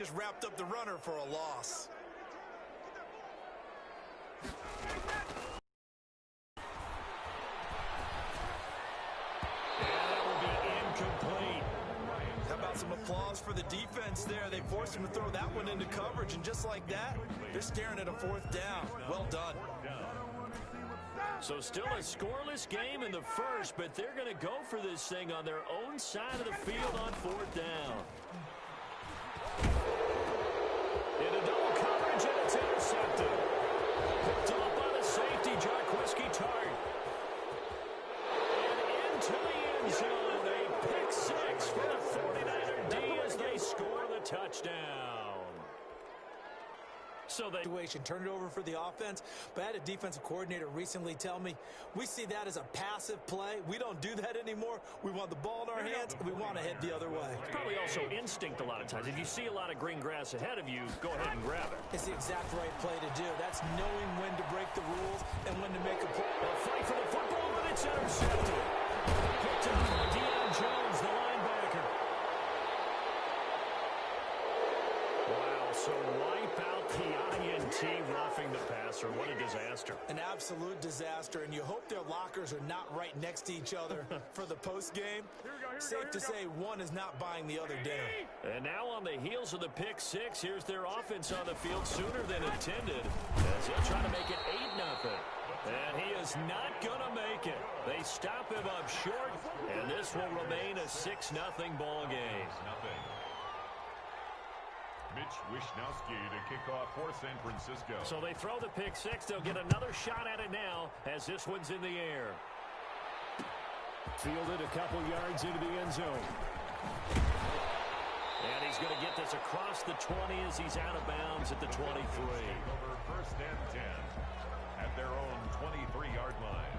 Just wrapped up the runner for a loss. How about some applause for the defense there? They forced him to throw that one into coverage, and just like that, they're staring at a fourth down. Well done. So still a scoreless game in the first, but they're going to go for this thing on their own side of the field on fourth down. Into double coverage, and it's intercepted. Picked off by the safety, Jarquiski Tart. And into the end zone, a pick six for the 49er D as they score the touchdown. So they turn it over for the offense, but I had a defensive coordinator recently tell me, we see that as a passive play. We don't do that anymore. We want the ball in our hands, and we want to head the other way. It's probably also instinct a lot of times. If you see a lot of green grass ahead of you, go ahead and grab it. It's the exact right play to do. That's knowing when to break the rules and when to make a play. A fight for the football, but it's intercepted. Picked up by Deion Jones, the linebacker. Wow, so wipe out the INT roughing the passer. What a disaster. An absolute disaster, and you hope their lockers are not right next to each other for the postgame. Safe to say one is not buying the other down. And now on the heels of the pick six, here's their offense on the field sooner than intended as he'll try to make it 8-0. And he is not going to make it. They stop him up short, and this will remain a 6-0 ball game. Mitch Wishnowski to kick off for San Francisco. So they throw the pick six. They'll get another shot at it now as this one's in the air. Fielded a couple yards into the end zone. And he's going to get this across the 20 as he's out of bounds at the 23. Over first and 10 at their own 23-yard line.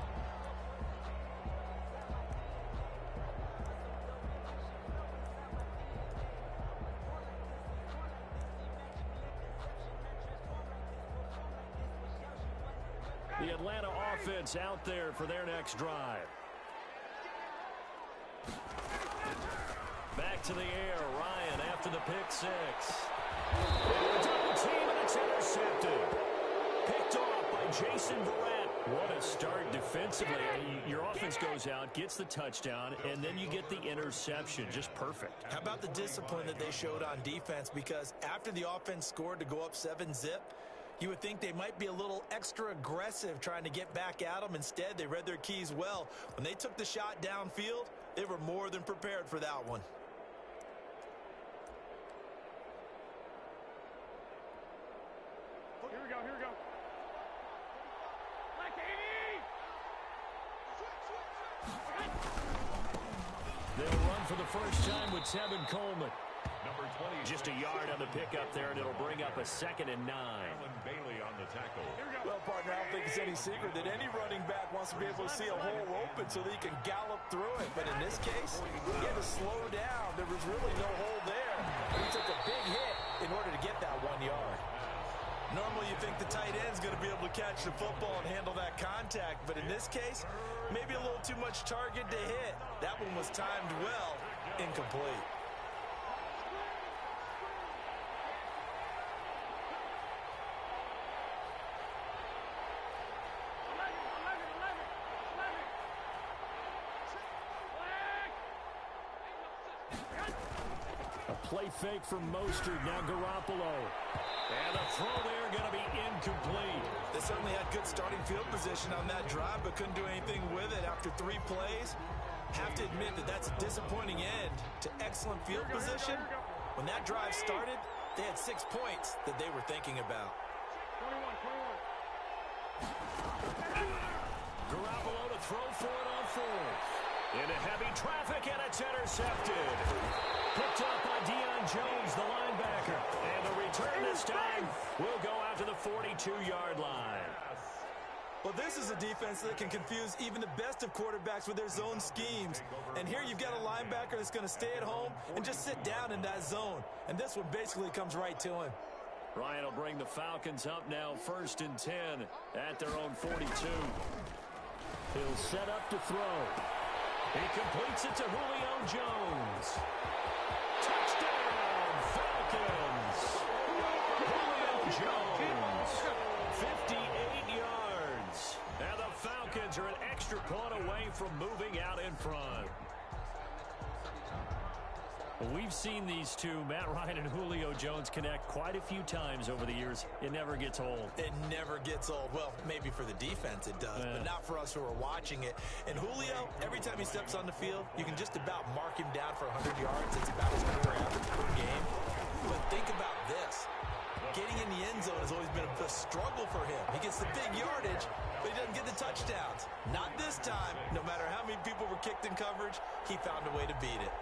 The Atlanta offense out there for their next drive. Back to the air, Ryan after the pick six. And double team, and it's intercepted. Picked off by Jason Verrett. What a start defensively. Your offense goes out, gets the touchdown, and then you get the interception. Just perfect. How about the discipline that they showed on defense? Because after the offense scored to go up 7-0, you would think they might be a little extra aggressive trying to get back at them. Instead, they read their keys well. When they took the shot downfield, they were more than prepared for that one. Here we go, here we go. They'll run for the first time with Tevin Coleman. Number 20. Just a yard on the pickup there, and it'll bring up a 2nd and 9. Bailey on the tackle. Well, partner, I don't think it's any secret that any running back wants to be able to see a hole open so that he can gallop through it. But in this case, he had to slow down. There was really no hole there. He took a big hit in order to get that 1 yard. Normally, you think the tight end's going to be able to catch the football and handle that contact. But in this case, maybe a little too much target to hit. That one was timed well, incomplete. Play fake from Mostert, now Garoppolo. And a throw there going to be incomplete. They certainly had good starting field position on that drive, but couldn't do anything with it after 3 plays. Have to admit that that's a disappointing end to excellent field position. When that drive started, they had 6 points that they were thinking about. 21. Garoppolo to throw for it on 4th. Into heavy traffic, and it's intercepted. Picked up by Deion Jones, the linebacker. And the return this time will go out to the 42-yard line. Well, this is a defense that can confuse even the best of quarterbacks with their zone schemes. And here you've got a linebacker that's going to stay at home and just sit down in that zone. And this one basically comes right to him. Ryan will bring the Falcons up now, 1st and 10 at their own 42. He'll set up to throw. He completes it to Julio Jones. Touchdown, Falcons! Jones. 58 yards. And the Falcons are an extra point away from moving out in front. We've seen these two, Matt Ryan and Julio Jones, connect quite a few times over the years. It never gets old. It never gets old. Well, maybe for the defense it does, but not for us who are watching it. And Julio, every time he steps on the field, you can just about mark him down for 100 yards. It's about his career average per game. But think about this. Getting in the end zone has always been a struggle for him. He gets the big yardage, but he doesn't get the touchdowns. Not this time. No matter how many people were kicked in coverage, he found a way to beat it.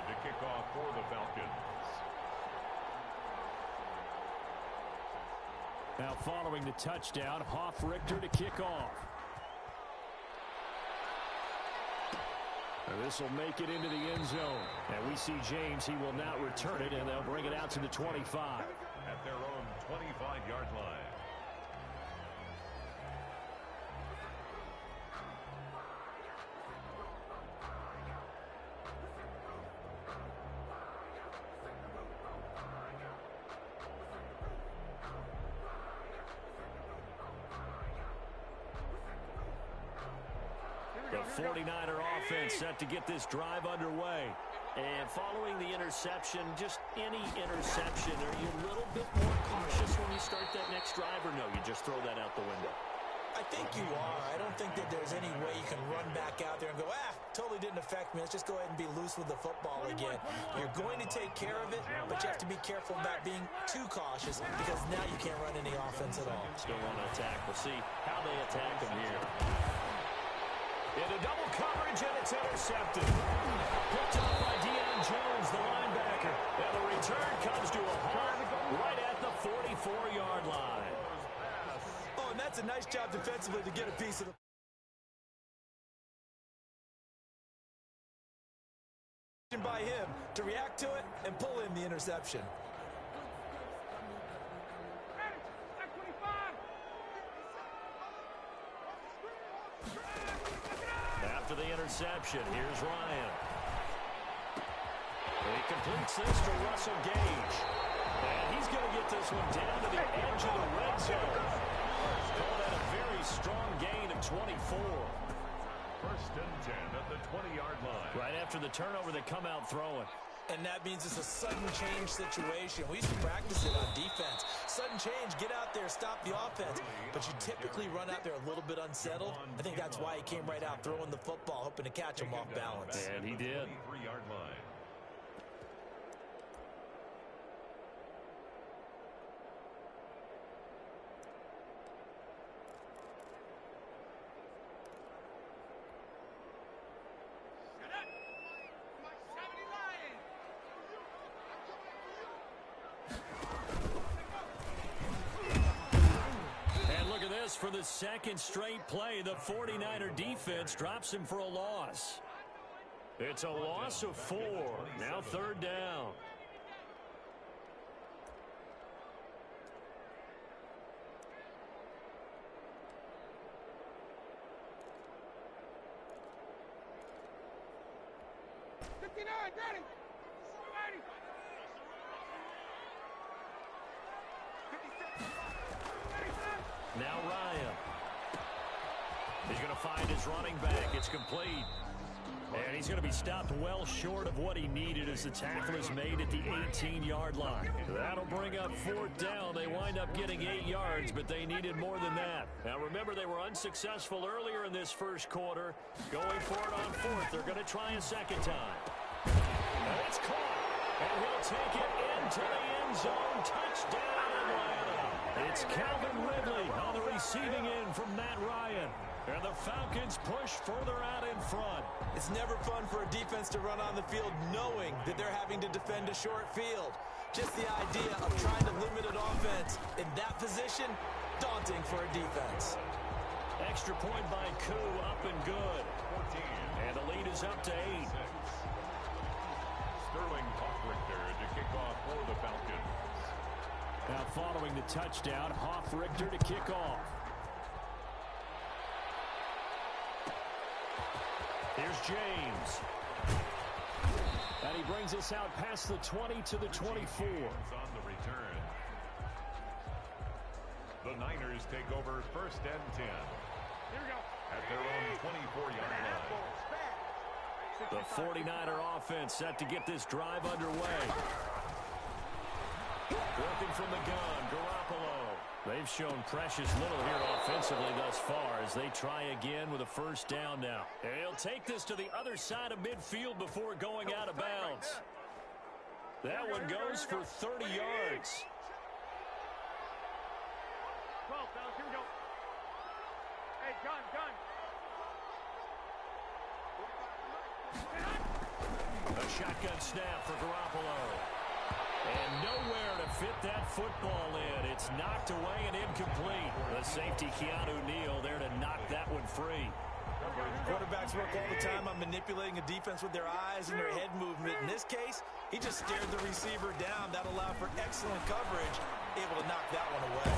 To kick off for the Falcons. Now following the touchdown, Hoff-Richter to kick off. This will make it into the end zone. And we see James, he will now return it, and they'll bring it out to the 25. At their own 25-yard line. The 49er offense set to get this drive underway. And following the interception, just any interception, are you a little bit more cautious when you start that next drive, or no, you just throw that out the window? I think you are. I don't think that there's any way you can run back out there and go, totally didn't affect me. Let's just go ahead and be loose with the football again. You're going to take care of it, but you have to be careful about being too cautious because now you can't run any offense at all. Still want to attack. We'll see how they attack them here. Into double coverage, and it's intercepted. Picked up by Deion Jones, the linebacker. And the return comes to a halt right at the 44-yard line. Oh, and that's a nice job defensively to get a piece of the by him to react to it and pull in the interception. After the interception, here's Ryan. He completes this to Russell Gage. And he's going to get this one down to the edge of the red zone. Call that a very strong gain of 24. First and 10 at the 20-yard line. Right after the turnover, they come out throwing. And that means it's a sudden change situation. We used to practice it on defense. Sudden change, get out there, stop the offense. But you typically run out there a little bit unsettled. I think that's why he came right out throwing the football, hoping to catch him off balance. And he did. 23-yard line. For the second straight play, the 49er defense drops him for a loss. It's a loss of 4. Now third down. Now Ryan. He's going to find his running back. It's complete. And he's going to be stopped well short of what he needed as the tackle is made at the 18-yard line. That'll bring up fourth down. They wind up getting 8 yards, but they needed more than that. Now remember, they were unsuccessful earlier in this first quarter. Going for it on fourth. They're going to try a second time. And it's caught. And he'll take it into the end zone. Touchdown, Atlanta. It's Calvin Ridley on the receiving end from Matt Ryan. And the Falcons push further out in front. It's never fun for a defense to run on the field knowing that they're having to defend a short field. Just the idea of trying to limit an offense in that position, daunting for a defense. Extra point by Koo, up and good. 14. And the lead is up to 8. Sterling Hoff-Richter to kick off for the Falcons. Now following the touchdown, Hoff-Richter to kick off. Here's James. And he brings us out past the 20 to the 24. On the return. The Niners take over 1st and 10. Here we go. At their own 24-yard line. The 49er offense set to get this drive underway. Working from the gun, Garoppolo. They've shown precious little here offensively thus far as they try again with a first down now. And he'll take this to the other side of midfield before going out of bounds. That one goes for 30 yards. 12, fellas, here we go. Hey, gun. A shotgun snap for Garoppolo. And nowhere to fit that football in. It's knocked away and incomplete. The safety, Keanu Neal, there to knock that one free. Quarterbacks work all the time on manipulating a defense with their eyes and their head movement. In this case, he just stared the receiver down. That allowed for excellent coverage, able to knock that one away.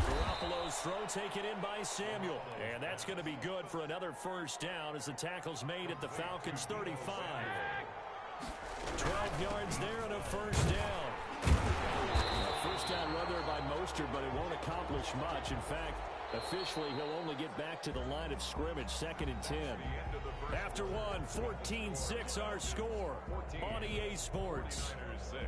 Garoppolo's throw taken in by Samuel. And that's going to be good for another first down as the tackle's made at the Falcons' 35. 12 yards there and a first down. A first down run there by Mostert, but it won't accomplish much. In fact, officially, he'll only get back to the line of scrimmage, 2nd and 10. After one, 14-6 our score on EA Sports. Niners 6.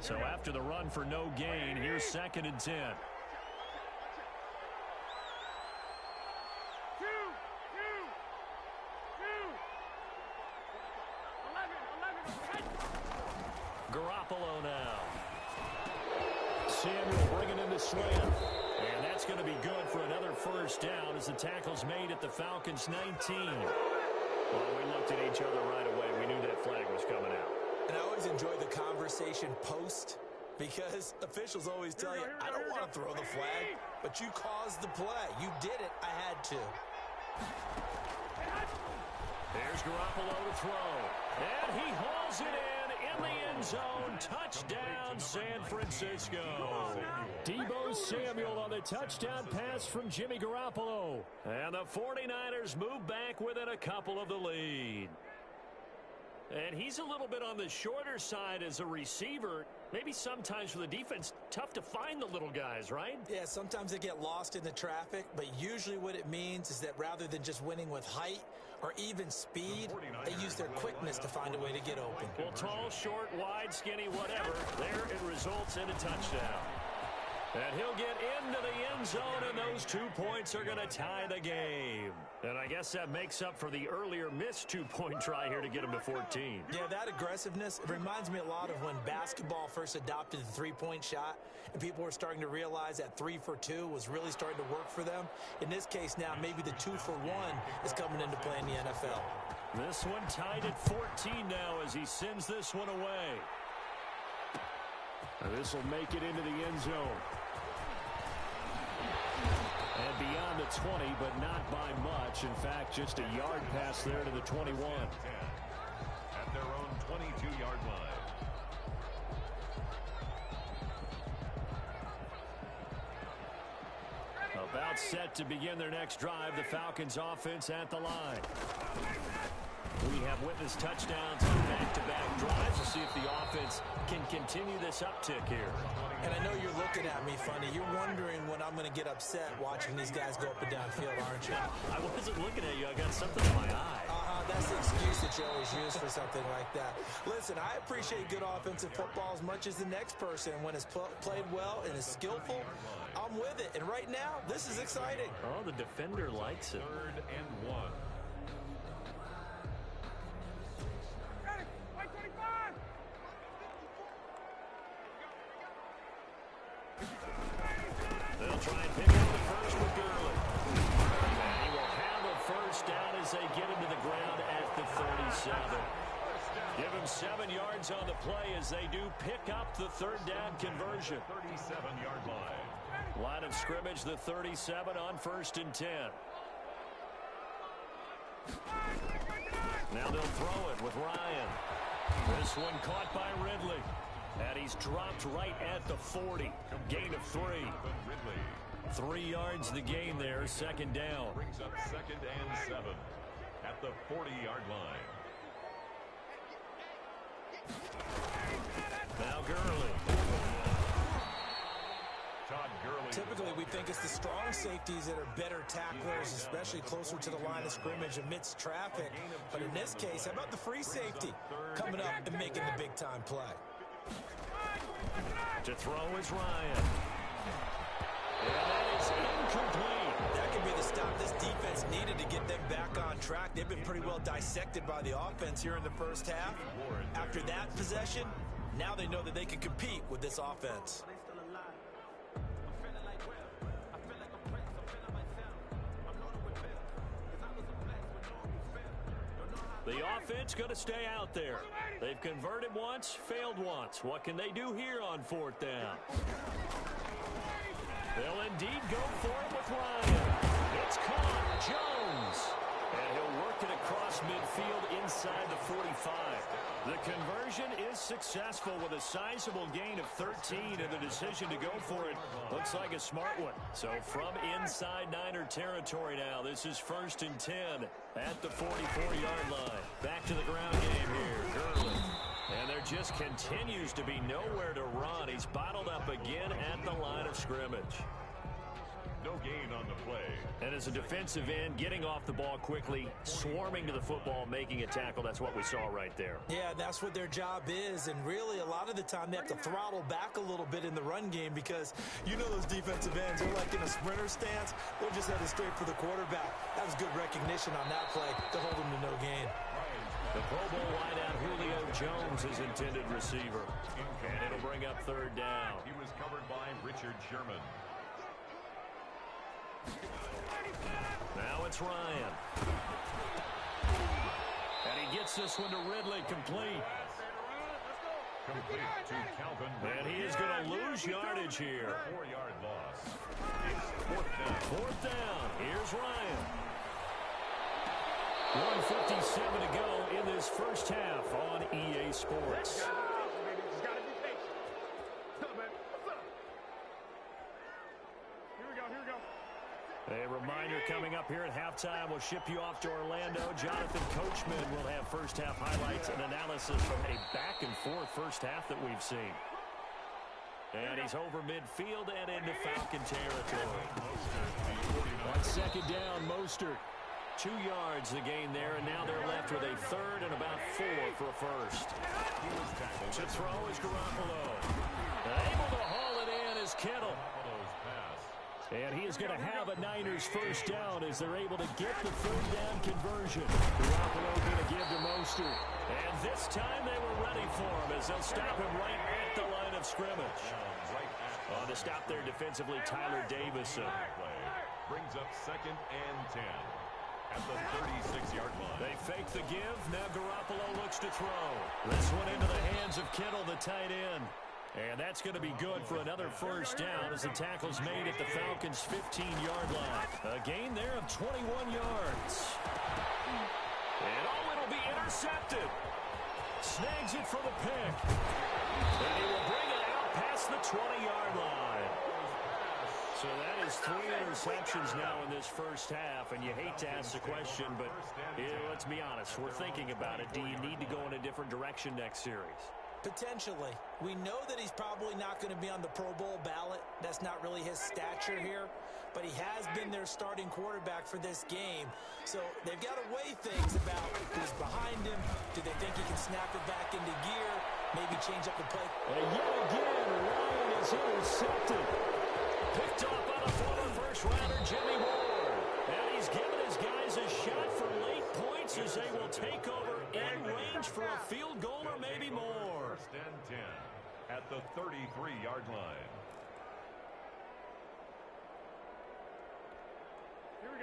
So after the run for no gain, here's 2nd and 10. 2. 11. Garoppolo now. Samuel bringing in the slant. And that's going to be good for another first down as the tackle's made at the Falcons' 19. Well, we looked at each other right away. We knew that flag was coming out. And I always enjoy the conversation post because officials always tell you, I don't want to throw the flag, but you caused the play. You did it. I had to. There's Garoppolo to throw. And he hauls it in the end zone. Touchdown, San Francisco. Deebo Samuel on the touchdown pass from Jimmy Garoppolo. And the 49ers move back within a couple of the lead. And he's a little bit on the shorter side as a receiver. Maybe sometimes for the defense, tough to find the little guys, right? Yeah, sometimes they get lost in the traffic, but usually what it means is that rather than just winning with height or even speed, they use their quickness to find a way to get open. Well, tall, short, wide, skinny, whatever. There it results in a touchdown. And he'll get into the end zone, and those 2 points are going to tie the game. And I guess that makes up for the earlier missed two-point try here to get him to 14. Yeah, that aggressiveness, it reminds me a lot of when basketball first adopted the three-point shot, and people were starting to realize that 3 for 2 was really starting to work for them. In this case now, maybe the 2 for 1 is coming into play in the NFL. This one tied at 14 now as he sends this one away. And this will make it into the end zone. And beyond the 20, but not by much. In fact, just a yard pass there to the 21. At their own 22-yard line. About set to begin their next drive, the Falcons offense at the line. We have witnessed touchdowns on back-to-back drives. We'll see if the offense can continue this uptick here. And I know you're looking at me funny. You're wondering when I'm going to get upset watching these guys go up and down field, aren't you? I wasn't looking at you. I got something in my eye. That's the excuse that you always use for something like that. Listen, I appreciate good offensive football as much as the next person. When it's played well and is skillful, I'm with it. And right now, this is exciting. Oh, the defender likes it. 3rd and 1. They'll try and pick up the first with Gurley. And he will have a first down as they get him to the ground at the 37. Give him 7 yards on the play as they do pick up the 3rd down conversion. 37-yard line. Line of scrimmage, the 37 on 1st and 10. Now they'll throw it with Ryan. This one caught by Ridley. And he's dropped right at the 40. Gain of 3. 3 yards the gain there, second down. Brings up 2nd and 7 at the 40-yard line. Now Gurley. Todd Gurley. Typically, we think it's the strong safeties that are better tacklers, especially closer to the line of scrimmage amidst traffic. But in this case, how about the free safety coming up and making the big-time play? To throw is Ryan. And that is incomplete. That could be the stop this defense needed to get them back on track. They've been pretty well dissected by the offense here in the first half. After that possession, now they know that they can compete with this offense. The offense going to stay out there. They've converted once, failed once. What can they do here on 4th down? They'll indeed go for it with Ryan. It's caught. Jones. And he'll work it across midfield inside the 45. The conversion is successful with a sizable gain of 13, and the decision to go for it looks like a smart one. So from inside Niner territory now, this is 1st and 10 at the 44-yard line. Back to the ground game here. Gurley. And there just continues to be nowhere to run. He's bottled up again at the line of scrimmage. No gain on the play. And as a defensive end, getting off the ball quickly, swarming to the football, making a tackle, that's what we saw right there. Yeah, that's what their job is, and really a lot of the time they have to throttle back a little bit in the run game because you know those defensive ends are like in a sprinter stance. They're just headed straight for the quarterback. That was good recognition on that play to hold him to no gain. The Pro Bowl wideout Julio Jones is intended receiver, and it'll bring up 3rd down. He was covered by Richard Sherman. Now it's Ryan. And he gets this one to Ridley, complete. Complete to Calvin Ridley. And he is going to lose yardage here. 4-yard loss. It's 4th down. 4th down. Here's Ryan. 1:57 to go in this first half on EA Sports. A reminder coming up here at halftime, we'll ship you off to Orlando. Jonathan Coachman will have first half highlights and analysis from a back-and-forth first half that we've seen. And he's over midfield and into Falcon territory. On 2nd down, Mostert. 2 yards the gain there, and now they're left with a 3rd and about 4 for a first. To throw is Garoppolo. Able to haul it in is Kittle. And he is going to have a Niners first down as they're able to get the 3rd down conversion. Garoppolo going to give to Mostert. And this time they were ready for him as they'll stop him right at the line of scrimmage. On the stop there defensively, Tyler Davison. Brings up 2nd and 10 at the 36-yard line. They fake the give. Now Garoppolo looks to throw. This one into the hands of Kittle, the tight end. And that's going to be good for another first down as the tackle's made at the Falcons' 15-yard line. A gain there of 21 yards. And it'll be intercepted. Snags it for the pick. And he will bring it out past the 20-yard line. So that is 3 interceptions now in this first half, and you hate to ask the question, but let's be honest, we're thinking about it. Do you need to go in a different direction next series? Potentially. We know that he's probably not going to be on the Pro Bowl ballot. That's not really his stature here. But he has been their starting quarterback for this game. So they've got to weigh things about who's behind him. Do they think he can snap it back into gear? Maybe change up the play? And yet again, Ryan is intercepted. Picked off by the former first-rounder Jimmy Ward. And he's given his guys a shot for late points as they will take over in range for a field goal or maybe more. 1st and 10 at the 33-yard line.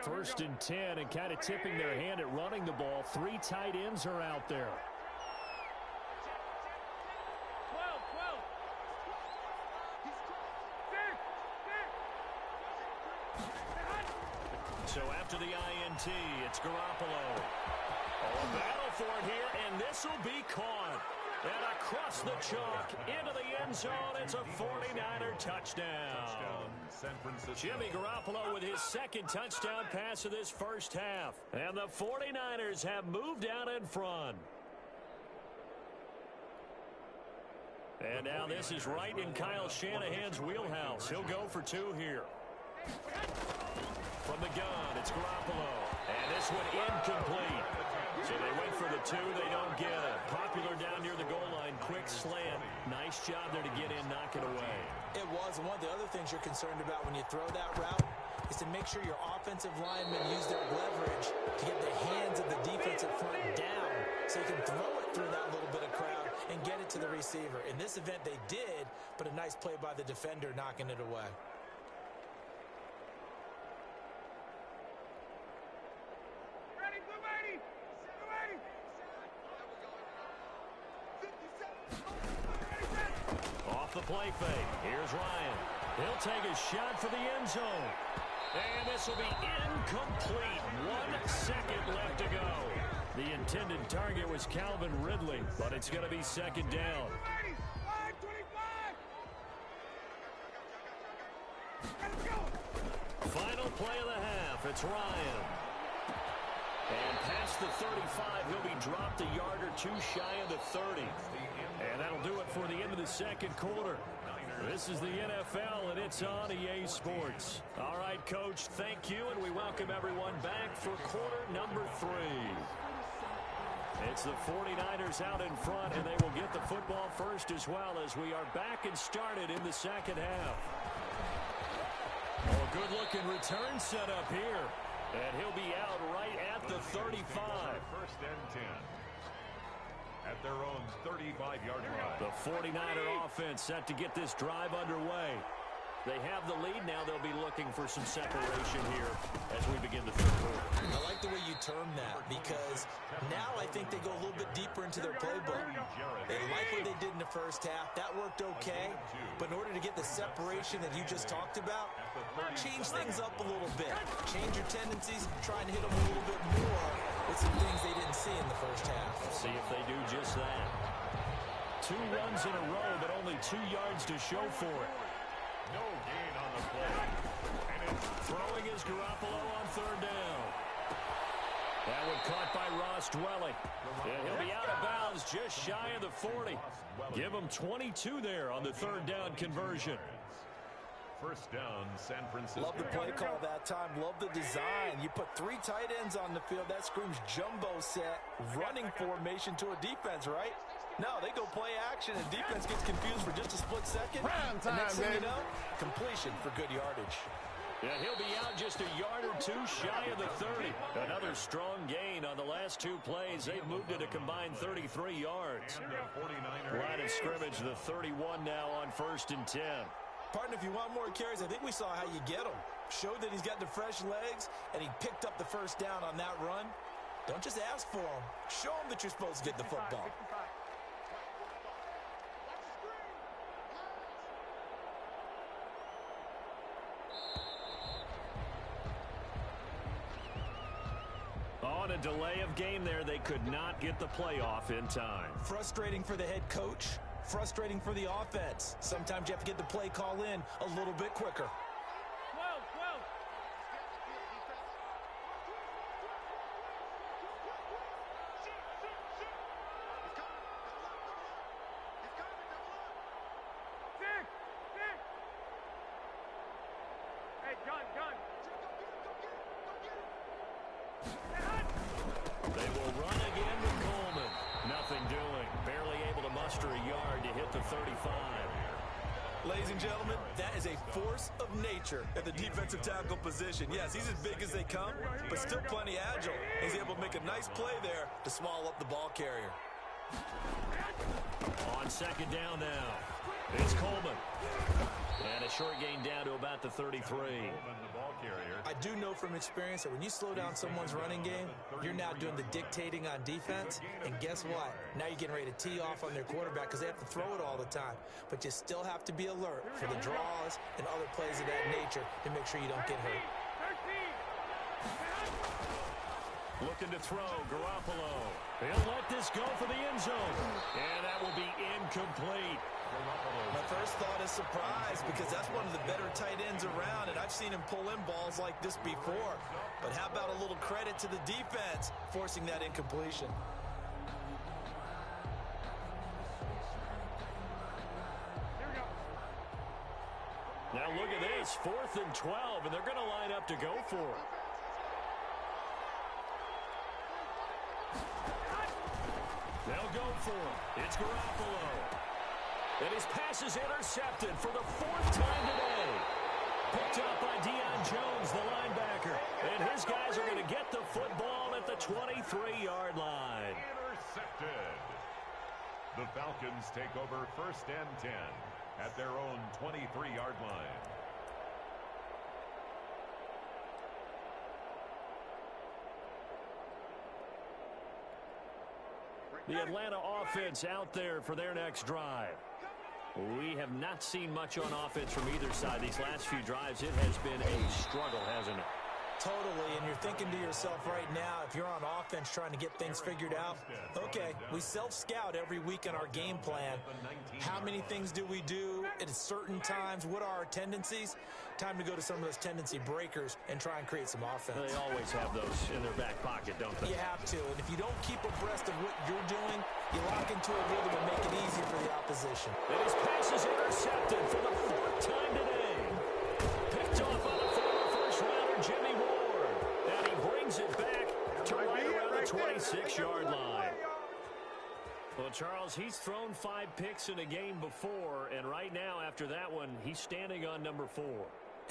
1st and 10 and kind of tipping their hand at running the ball. 3 tight ends are out there. 12. So after the INT, it's Garoppolo. Oh, a battle for it here, and this will be caught. And across the chalk, into the end zone, it's a 49er touchdown. Jimmy Garoppolo with his second touchdown pass of this first half. And the 49ers have moved out in front. And now this is right in Kyle Shanahan's wheelhouse. He'll go for two here. From the gun, it's Garoppolo. And this one incomplete. So they went for the two, they don't get it. Popular down near the goal line, quick slant. Nice job there to get in, knock it away. It was, and one of the other things you're concerned about when you throw that route is to make sure your offensive linemen use their leverage to get the hands of the defensive front down so you can throw it through that little bit of crowd and get it to the receiver. In this event, they did, but a nice play by the defender knocking it away. Off the play fake. Here's Ryan. He'll take a shot for the end zone. And this will be incomplete. 1 second left to go. The intended target was Calvin Ridley, but it's going to be second down. Final play of the half. It's Ryan. And past the 35, he'll be dropped a yard or two shy of the 30. And that'll do it for the end of the second quarter. This is the NFL, and it's on EA Sports. All right, Coach, thank you, and we welcome everyone back for quarter number 3. It's the 49ers out in front, and they will get the football first as well as we are back and started in the second half. Oh, good-looking return set up here. And he'll be out right at the 35. First and 10. At their own 35-yard line. The 49er offense set to get this drive underway. They have the lead. Now they'll be looking for some separation here as we begin the third quarter. I like the way you term that because now I think they go a little bit deeper into their playbook. They like what they did in the first half. That worked okay. But in order to get the separation that you just talked about, change things up a little bit. Change your tendencies, try and hit them a little bit more with some things they didn't see in the first half. See if they do just that. 2 runs in a row, but only 2 yards to show for it. No gain on the play. And it's throwing is Garoppolo on third down. That one caught by Ross Dwelly. And he'll be out of bounds just shy of the 40. Give him 22 there on the third down conversion. First down, San Francisco. Love the play call that time. Love the design. You put 3 tight ends on the field. That screams jumbo set, running formation to a defense, right? No, they go play action, and defense gets confused for just a split second. Prime time, and next thing baby. you know, completion for good yardage. Yeah, he'll be out just a yard or 2 shy of the 30. Another strong gain on the last 2 plays. They've moved it a combined 33 yards. Line of scrimmage, the 31 now on 1st and 10. Partner, if you want more carries, I think we saw how you get them. Showed that he's got the fresh legs, and he picked up the first down on that run. Don't just ask for them. Show them that you're supposed to get the football. On a delay of game there, they could not get the playoff in time. Frustrating for the head coach. Frustrating for the offense. Sometimes you have to get the play call in a little bit quicker. They will run again with Coleman. Nothing doing. Barely able to muster a yard to hit the 35. Ladies and gentlemen, that is a force of nature at the defensive tackle position. Yes, he's as big as they come, but still plenty agile. He's able to make a nice play there to swallow up the ball carrier. On second down now, it's Coleman. And a short gain down to about the 33. I do know from experience that when you slow down someone's running game, you're now doing the dictating on defense. And guess what? Now you're getting ready to tee off on their quarterback because they have to throw it all the time. But you still have to be alert for the draws and other plays of that nature to make sure you don't get hurt. Looking to throw, Garoppolo. He'll let this go for the end zone. And that will be incomplete. My first thought is surprise because that's one of the better tight ends around, and I've seen him pull in balls like this before. But how about a little credit to the defense forcing that incompletion? Now look at this, 4th and 12, and they're going to line up to go for it. They'll go for it. It's Garoppolo. And his pass is intercepted for the 4th time today. Picked up by Deion Jones, the linebacker. And his guys are going to get the football at the 23-yard line. Intercepted. The Falcons take over 1st and 10 at their own 23-yard line. The Atlanta offense out there for their next drive. We have not seen much on offense from either side these last few drives. It has been a struggle, hasn't it? Totally, and you're thinking to yourself right now, if you're on offense trying to get things figured out, okay, we self-scout every week in our game plan. How many things do we do at certain times? What are our tendencies? Time to go to some of those tendency breakers and try and create some offense. They always have those in their back pocket, don't they? You have to, and if you don't keep abreast of what you're doing, you lock into a rhythm and make it easier for the opposition. And his pass is intercepted for the 4th time today. Picked off on the former first-rounder Jimmy Ward. And he brings it back to right around the 26-yard line. Well, Charles, he's thrown 5 picks in a game before, and right now, after that one, he's standing on number 4.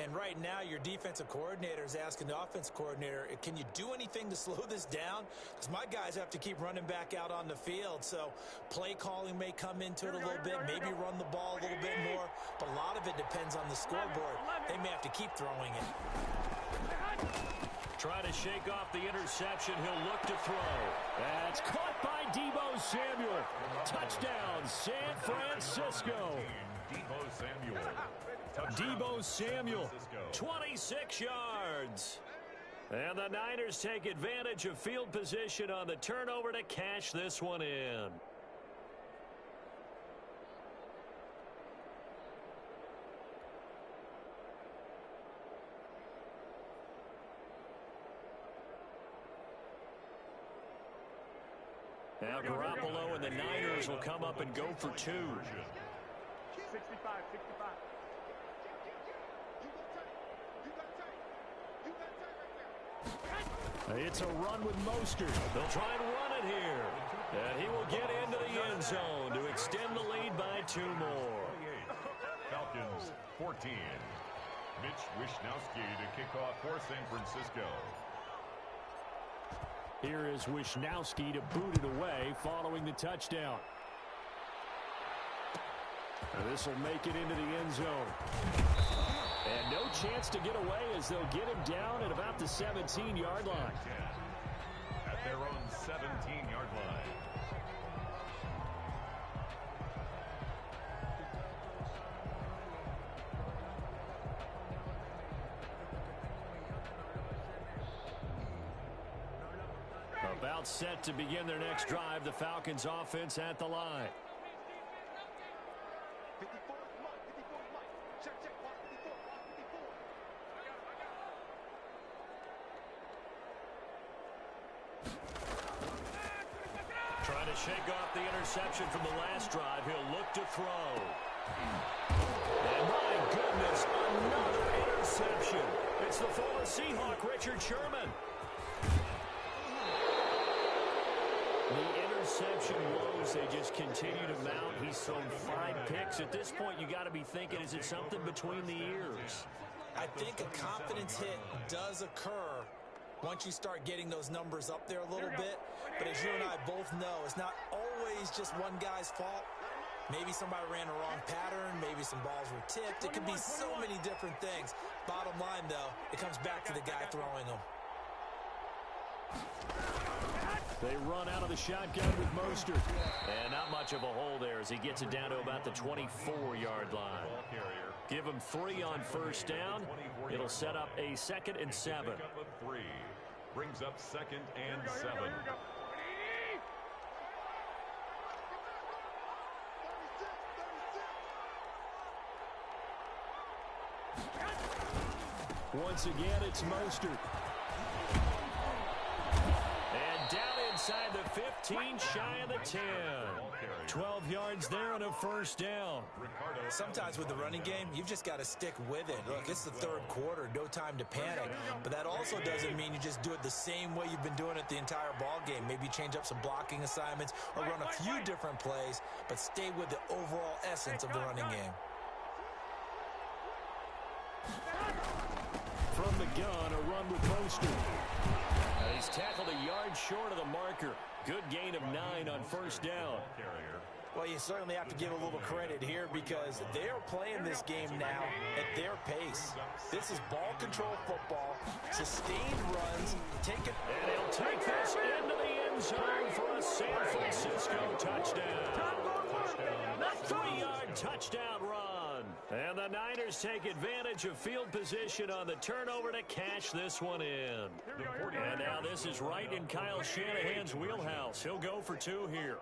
And right now, your defensive coordinator is asking the offense coordinator, can you do anything to slow this down? Because my guys have to keep running back out on the field. So play calling may come into it a little bit, maybe run the ball a little bit more. But a lot of it depends on the scoreboard. They may have to keep throwing it. Try to shake off the interception. He'll look to throw. That's caught by Deebo Samuel. Touchdown, San Francisco. Deebo Samuel, 26 yards. And the Niners take advantage of field position on the turnover to cash this one in. Now Garoppolo and the Niners will come up and go for 2. 65, 65. It's a run with Mostert. They'll try and run it here. And he will get into the end zone to extend the lead by 2 more. Falcons 14. Mitch Wishnowsky to kick off for San Francisco. Here is Wishnowsky to boot it away following the touchdown. This will make it into the end zone. And no chance to get away as they'll get him down at about the 17-yard line. At their own 17-yard line. About set to begin their next drive, the Falcons offense at the line. Trying to shake off the interception from the last drive. He'll look to throw. And my goodness, another interception. It's the former Seahawk, Richard Sherman. The interception woes, they just continue to mount. He's thrown 5 picks. At this point, you got to be thinking, is it something between the ears? I think a confidence hit does occur once you start getting those numbers up there a little bit. But as you and I both know, it's not always just one guy's fault. Maybe somebody ran a wrong pattern. Maybe some balls were tipped. It could be so many different things. Bottom line, though, it comes back to the guy throwing them. They run out of the shotgun with Mostert. And not much of a hole there as he gets it down to about the 24-yard line. Give him 3 on first down. It'll set up a 2nd and 7. Brings up 2nd and 7. Once again, it's Mostert. And down inside the 15, shy of the 10. 12 yards there and a first down. Sometimes with the running game, you've just got to stick with it. Look, it's the 3rd quarter, no time to panic. But that also doesn't mean you just do it the same way you've been doing it the entire ball game. Maybe change up some blocking assignments or run a few different plays, but stay with the overall essence of the running game. From the gun, a run with Mostert. He's tackled a yard short of the marker. Good gain of 9 on first down. Well, you certainly have to give a little credit here because they're playing this game now at their pace. This is ball control football, sustained runs, take it. And he'll take this into the end zone for a San Francisco touchdown. 3-yard touchdown run. And the Niners take advantage of field position on the turnover to cash this one in. And now this is right in Kyle Shanahan's wheelhouse. He'll go for 2 here.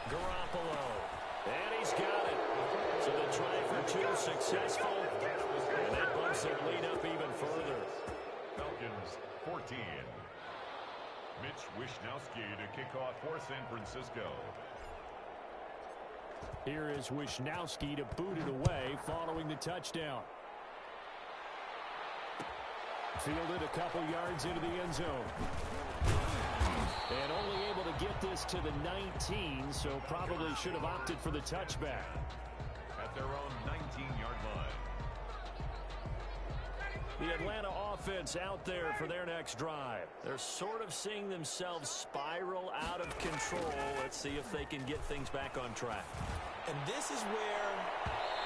Garoppolo. And he's got it. So the try for 2 successful. And that bumps their lead up even further. Falcons 14. Mitch Wishnowsky to kick off for San Francisco. Here is Wishnowsky to boot it away following the touchdown. Fielded a couple yards into the end zone. And only able to get this to the 19, so probably should have opted for the touchback. At their own 19-yard line. The Atlanta offense out there for their next drive. They're sort of seeing themselves spiral out of control. Let's see if they can get things back on track. And this is where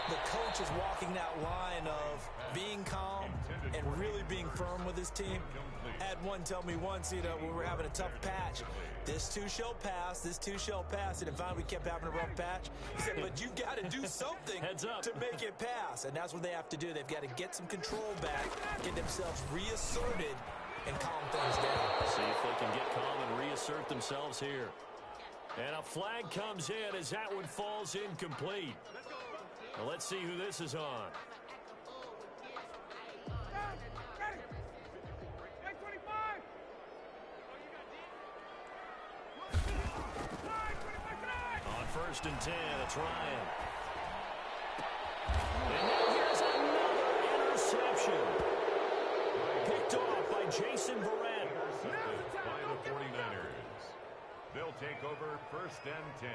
the coach is walking that line of being calm and really being firm with his team. Had one tell me once, when we were having a tough patch, this too shall pass, this too shall pass. And finally we kept having a rough patch. He said, but you got to do something to make it pass. And that's what they have to do. They've got to get some control back, get themselves reasserted, and calm things down. See if they can get calm and reassert themselves here. And a flag comes in as that one falls incomplete. Now let's see who this is on. On 1st and 10, it's Ryan. And now here's another interception. Picked off by Jason Verrett. By the 49ers. They'll take over 1st and 10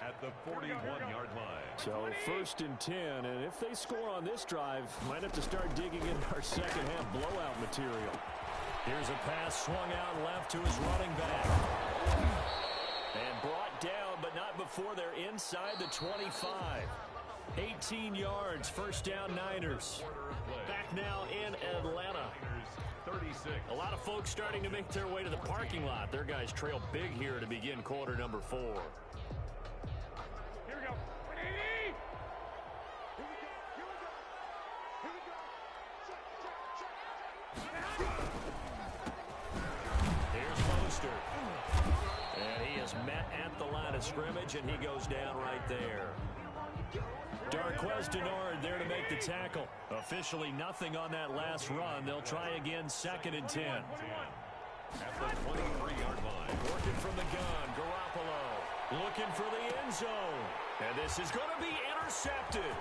at the 41-yard line. So 1st and 10, and if they score on this drive, might have to start digging into our second-half blowout material. Here's a pass swung out left to his running back. And brought down, but not before they're inside the 25. 18 yards, 1st down Niners. Back now in Atlanta. 36. A lot of folks starting to make their way to the parking lot. Their guys trail big here to begin quarter number 4. Here we go. Here's Mostert. And he is met at the line of scrimmage, and he goes down right there. Darquez Denard there to make the tackle. Officially nothing on that last run. They'll try again 2nd and 10. At the 23-yard line. Working from the gun, Garoppolo. Looking for the end zone. And this is going to be intercepted.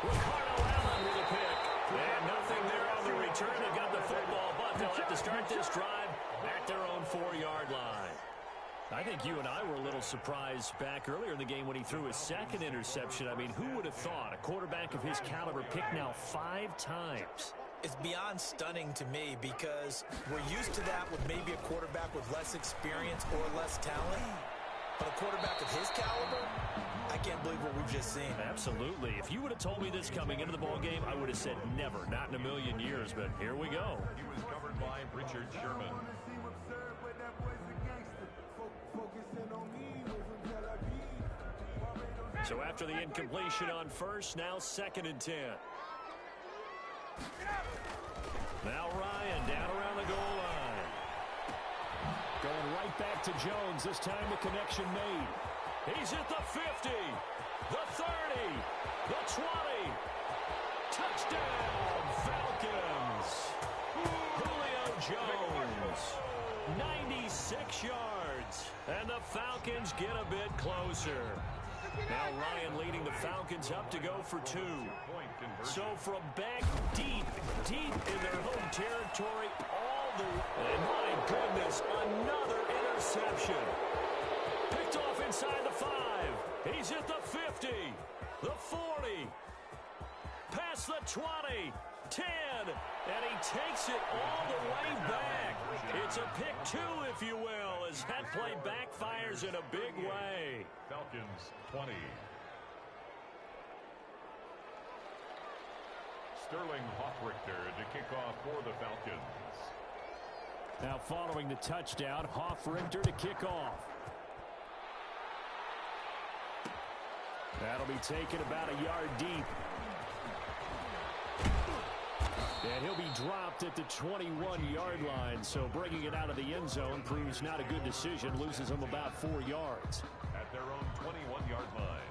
Ricardo Allen with a pick. And nothing there on the return. They got the football, but they'll have to start this drive at their own 4-yard line. I think you and I were a little surprised back earlier in the game when he threw his 2nd interception. I mean, who would have thought a quarterback of his caliber picked now 5 times? It's beyond stunning to me because we're used to that with maybe a quarterback with less experience or less talent. But a quarterback of his caliber, I can't believe what we've just seen. Absolutely. If you would have told me this coming into the ballgame, I would have said never, not in a million years. But here we go. He was covered by Richard Sherman. So after the incompletion on first, now 2nd and 10. Now Ryan down around the goal line. Going right back to Jones. This time the connection made. He's at the 50, the 30, the 20. Touchdown, Falcons. Julio Jones, 96 yards. And the Falcons get a bit closer. Now Ryan leading the Falcons up to go for 2. So from back deep in their home territory, all the way. And my goodness, another interception. Picked off inside the 5. He's at the 50, the 40, past the 20, 10, and he takes it all the way back. It's a pick 2, if you will, as that play backfires in a big way. Falcons 20. Sterling Hoffrichter to kick off for the Falcons. Now following the touchdown, Hoffrichter to kick off. That'll be taken about a yard deep. And he'll be dropped at the 21-yard line, so bringing it out of the end zone proves not a good decision, loses him about 4 yards. At their own 21-yard line.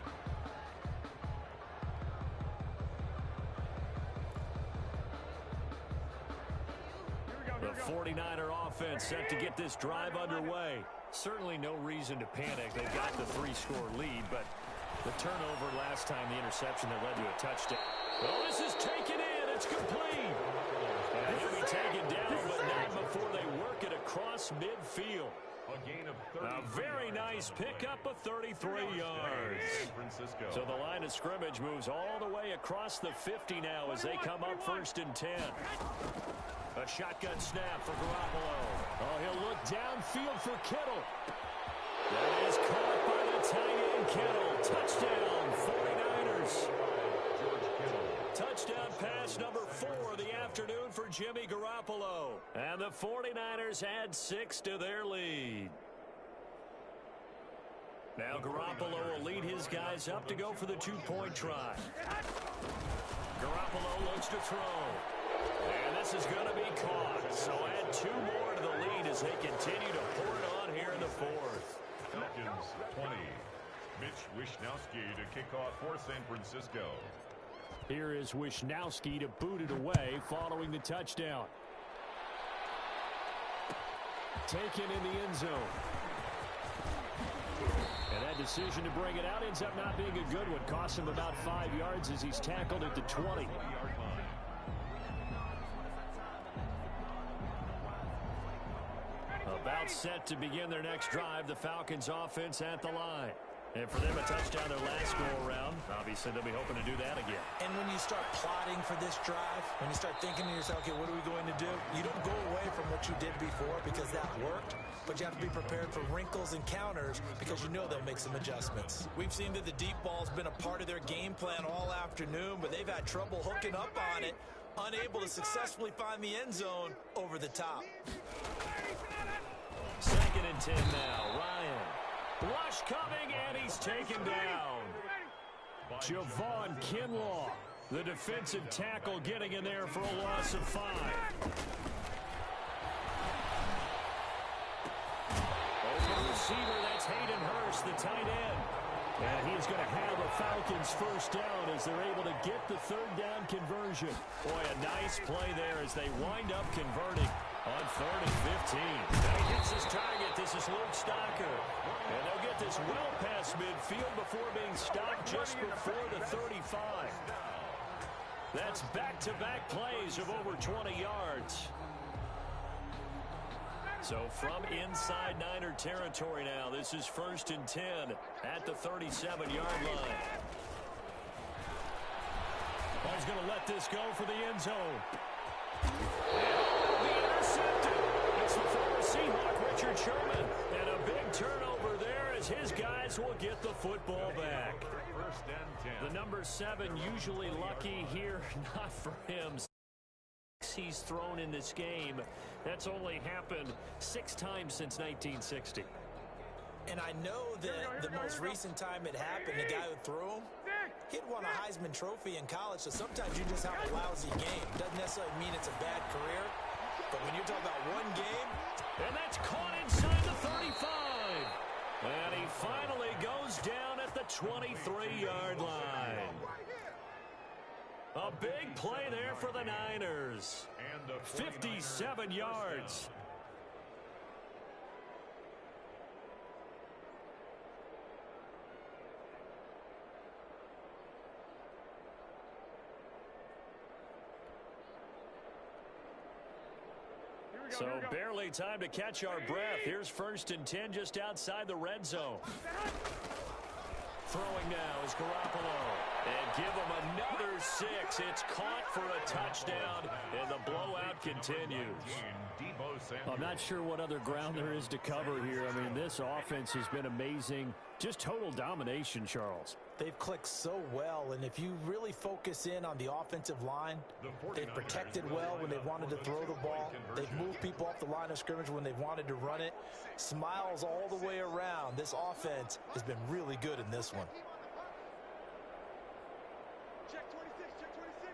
The 49er offense set to get this drive underway. Certainly no reason to panic. They've got the 3-score lead, but the turnover last time, the interception that led to a touchdown. Well, this is taken in. It's complete. And he'll be taken down, but not before they work it across midfield. A gain of 30. A very nice pickup of 33 yards. So the line of scrimmage moves all the way across the 50 now as they come up 1st and 10. A shotgun snap for Garoppolo. Oh, he'll look downfield for Kittle. That is caught by the tight end Kittle. Touchdown, 49ers. Touchdown pass number 4 of the afternoon for Jimmy Garoppolo. And the 49ers add 6 to their lead. Now Garoppolo will lead his guys up to go for the 2-point try. Garoppolo looks to throw. And this is going to be caught. So add 2 more to the lead as they continue to pour it on here in the 4th. Falcons 20. Mitch Wishnowsky to kick off for San Francisco. Here is Wishnowsky to boot it away following the touchdown. Taken in the end zone. And that decision to bring it out ends up not being a good one. Costs him about 5 yards as he's tackled at the 20. About set to begin their next drive, the Falcons offense at the line. And for them, a touchdown their last go-around. Obviously, they'll be hoping to do that again. And when you start plotting for this drive, when you start thinking to yourself, okay, what are we going to do? You don't go away from what you did before because that worked, but you have to be prepared for wrinkles and counters because you know they'll make some adjustments. We've seen that the deep ball's been a part of their game plan all afternoon, but they've had trouble hooking up on it, unable to successfully find the end zone over the top. 2nd and 10 now. Ryan. Rush coming, and he's taken down. Javon Kinlaw, the defensive tackle, getting in there for a loss of 5. Open receiver, that's Hayden Hurst, the tight end. And he's going to have a Falcons first down as they're able to get the 3rd down conversion. Boy, a nice play there as they wind up converting on 3rd and 15. Now he hits his target. This is Luke Stocker. And they'll get this well past midfield before being stopped just before the 35. That's back-to-back plays of over 20 yards. So from inside Niner territory now, this is 1st and 10 at the 37-yard line. Oh, he's going to let this go for the end zone. The intercepted. It's the former Seahawk, Richard Sherman. And a big turnover there as his guys will get the football back. 1st and 10. The number 7 usually lucky here, not for him. He's thrown in this game. That's only happened 6 times since 1960. And I know that the most recent time it happened, the guy who threw him, he'd won a Heisman Trophy in college, so sometimes you just have a lousy game. Doesn't necessarily mean it's a bad career, but when you're talking about one game. And that's caught inside the 35. And he finally goes down at the 23-yard line. A big play there for the Niners. 57 yards. So barely time to catch our breath. Here's 1st and 10 just outside the red zone. Throwing now is Garoppolo. And give him another 6. It's caught for a touchdown, and the blowout continues. I'm not sure what other ground there is to cover here. I mean, this offense has been amazing. Just total domination, Charles. They've clicked so well, and if you really focus in on the offensive line, they've protected well when they've wanted to throw the ball. They've moved people off the line of scrimmage when they've wanted to run it. Smiles all the way around. This offense has been really good in this one. Check 26, check 26.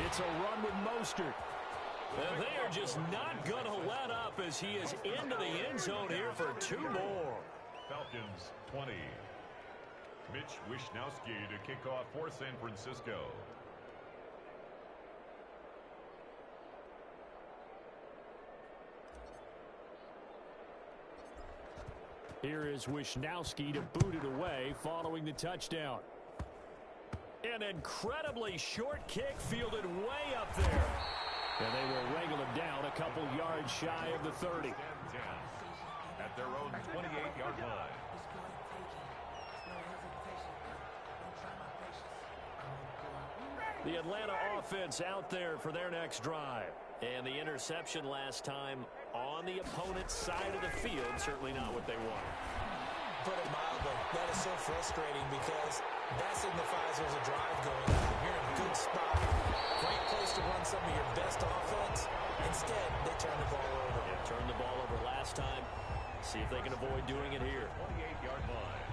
It's a run with Mostert. And they are just not going to let up as he is into the end zone here for 2 more. Falcons 20. Mitch Wishnowski to kick off for San Francisco. Here is Wishnowski to boot it away following the touchdown. An incredibly short kick fielded way up there. And they will wrangle him down a couple yards shy of the 30. At their own 28-yard line. The Atlanta offense out there for their next drive. And the interception last time on the opponent's side of the field, certainly not what they wanted. Put it mildly, that is so frustrating because that signifies there's a drive going on. You're in a good spot. Great place to run some of your best offense. Instead, they turn the ball over. Yeah, turned the ball over last time. See if they can avoid doing it here. 28-yard line.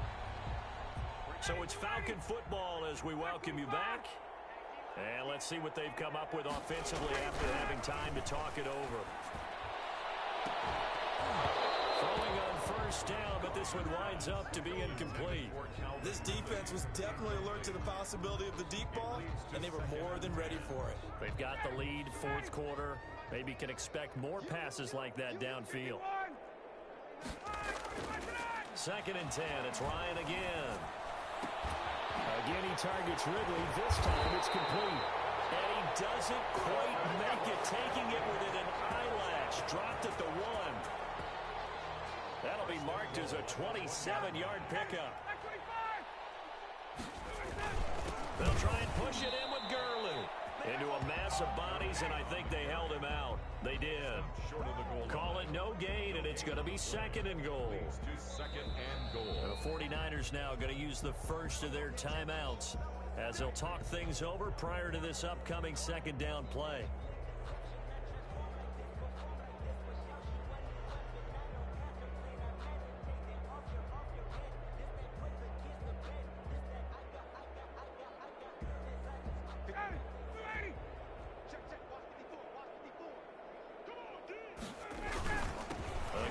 So it's Falcon football as we welcome you back. And let's see what they've come up with offensively after having time to talk it over. Throwing on 1st down, but this one winds up to be incomplete. This defense was definitely alert to the possibility of the deep ball, and they were more than ready for it. They've got the lead, 4th quarter. Maybe can expect more passes like that downfield. 2nd and 10. It's Ryan again. Again, he targets Ridley. This time it's complete. And he doesn't quite make it, taking it within an eyelash. Dropped at the 1. That'll be marked as a 27-yard pickup. They'll try and push it in with Gurley. Into a mass of bodies, and I think they held him out. They did. Short of the goal. Call it no gain, and it's going to be 2nd and goal. To 2nd and goal. The 49ers now going to use the first of their timeouts as they'll talk things over prior to this upcoming 2nd down play.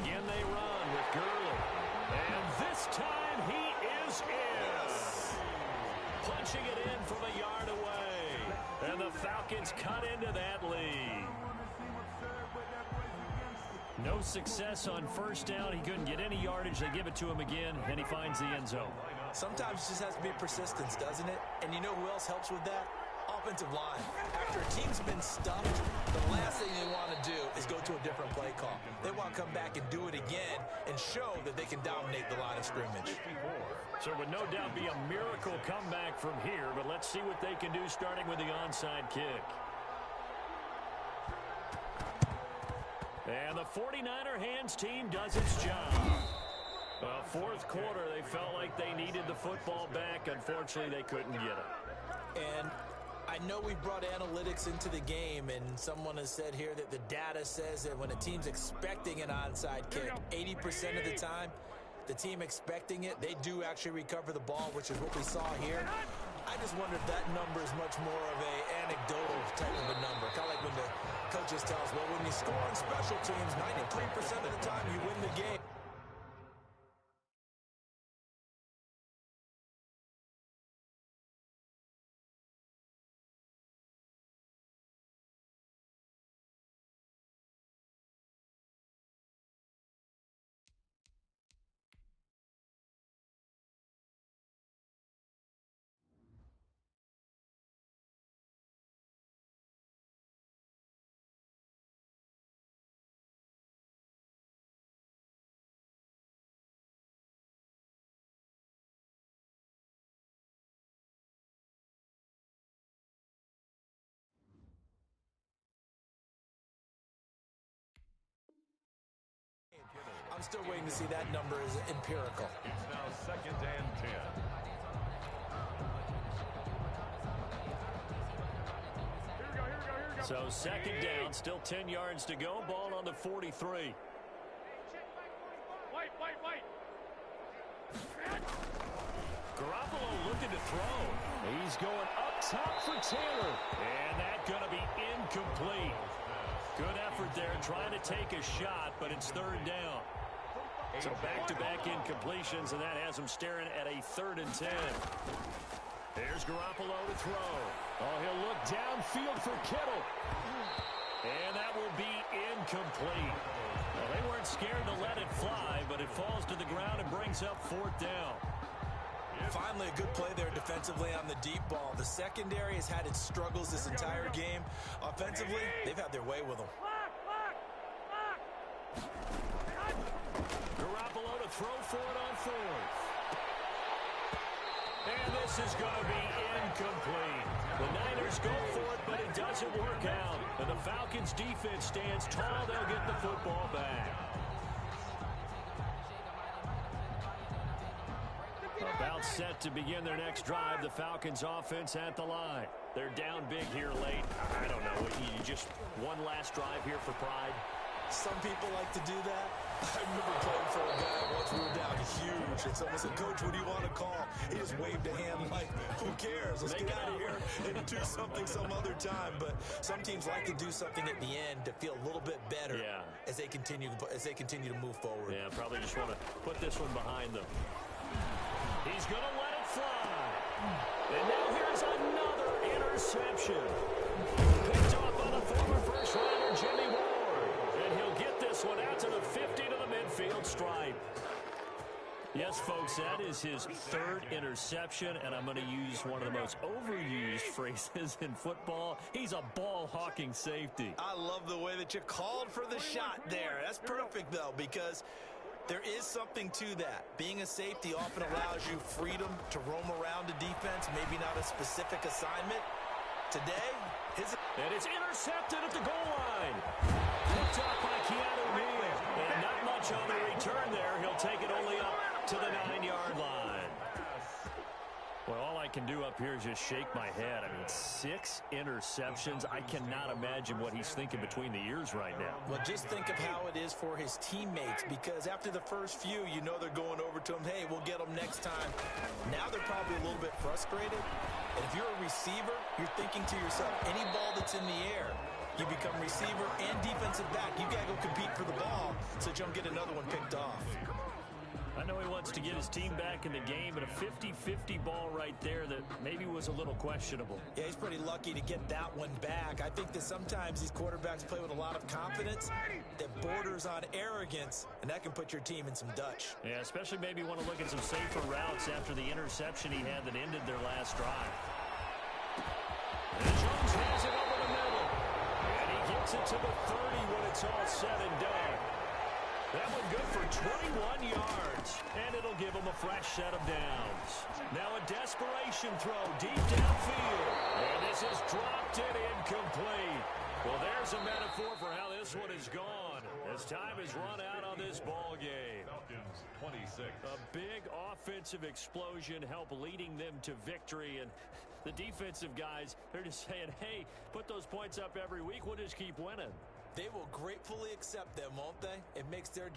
Again, they run with Gurley. And this time he is in. Punching it in from a yard away. And the Falcons cut into that lead. No success on 1st down. He couldn't get any yardage. They give it to him again, and he finds the end zone. Sometimes it just has to be persistence, doesn't it? And you know who else helps with that? Offensive line. After a team's been stumped, the last thing they want to do is go to a different play call. They want to come back and do it again and show that they can dominate the line of scrimmage. So it would no doubt be a miracle comeback from here, but let's see what they can do starting with the onside kick. And the 49er hands team does its job. 4th quarter, they felt like they needed the football back. Unfortunately, they couldn't get it. And I know we've brought analytics into the game, and someone has said here that the data says that when a team's expecting an onside kick, 80% of the time, the team expecting it, they do actually recover the ball, which is what we saw here. I just wonder if that number is much more of a anecdotal type of a number. Kind of like when the coaches tell us, well, when you score on special teams, 93% of the time you win the game. I'm still waiting to see that number is empirical. It's now 2nd and 10. Here we go. So 2nd down, still 10 yards to go. Ball on the 43. Wait. Garoppolo looking to throw. He's going up top for Taylor. And that's going to be incomplete. Good effort there, trying to take a shot, but it's 3rd down. So back-to-back incompletions, and that has him staring at a 3rd and 10. There's Garoppolo to throw. Oh, he'll look downfield for Kittle. And that will be incomplete. Well, they weren't scared to let it fly, but it falls to the ground and brings up 4th down. Finally, a good play there defensively on the deep ball. The secondary has had its struggles this entire game. Offensively, they've had their way with them. Garoppolo to throw for it on 4th. And this is going to be incomplete. The Niners go for it, but it doesn't work out. And the Falcons' defense stands tall. They'll get the football back. About set to begin their next drive. The Falcons offense at the line. They're down big here late. I don't know. You just one last drive here for pride. Some people like to do that. I remember playing for a guy once we were down huge, and someone said, Coach, what do you want to call? He just waved a hand like, who cares? Let's get out of here and do something some other time. But some teams like to do something at the end to feel a little bit better as they continue to move forward. Yeah, probably just want to put this one behind them. He's going to let it fly. And now here's another interception. Picked off by the former first-rounder Jimmy Ward. And he'll get this one out to the 50 to the midfield stripe. Yes, folks, that is his 3rd interception, and I'm going to use one of the most overused phrases in football. He's a ball-hawking safety. I love the way that you called for the shot there. That's perfect, though, because there is something to that. Being a safety often allows you freedom to roam around the defense, maybe not a specific assignment. Today, and it's intercepted at the goal line. Picked off by Keanu Neal. And not much on the return there. He'll take it only up to the 9-yard line. Well, all I can do up here is just shake my head. I mean, 6 interceptions. I cannot imagine what he's thinking between the ears right now. Well, just think of how it is for his teammates, because after the first few, you know they're going over to him, hey, we'll get them next time. Now they're probably a little bit frustrated. And if you're a receiver, you're thinking to yourself, any ball that's in the air, you become receiver and defensive back. You got to go compete for the ball so that you don't get another one picked off. I know he wants to get his team back in the game, but a 50-50 ball right there that maybe was a little questionable. Yeah, he's pretty lucky to get that one back. I think that sometimes these quarterbacks play with a lot of confidence that borders on arrogance, and that can put your team in some Dutch. Yeah, especially maybe want to look at some safer routes after the interception he had that ended their last drive. And Jones has it over the middle. And he gets it to the 30 when it's all said and done. That one good for 21 yards, and it'll give him a fresh set of downs. Now a desperation throw deep downfield, and this is dropped and incomplete. Well, there's a metaphor for how this one is gone, as As time has run out on this ball game. Falcons 26. A big offensive explosion helped leading them to victory. And the defensive guys, they're just saying, hey, put those points up every week. We'll just keep winning. They will gratefully accept them, won't they? It makes their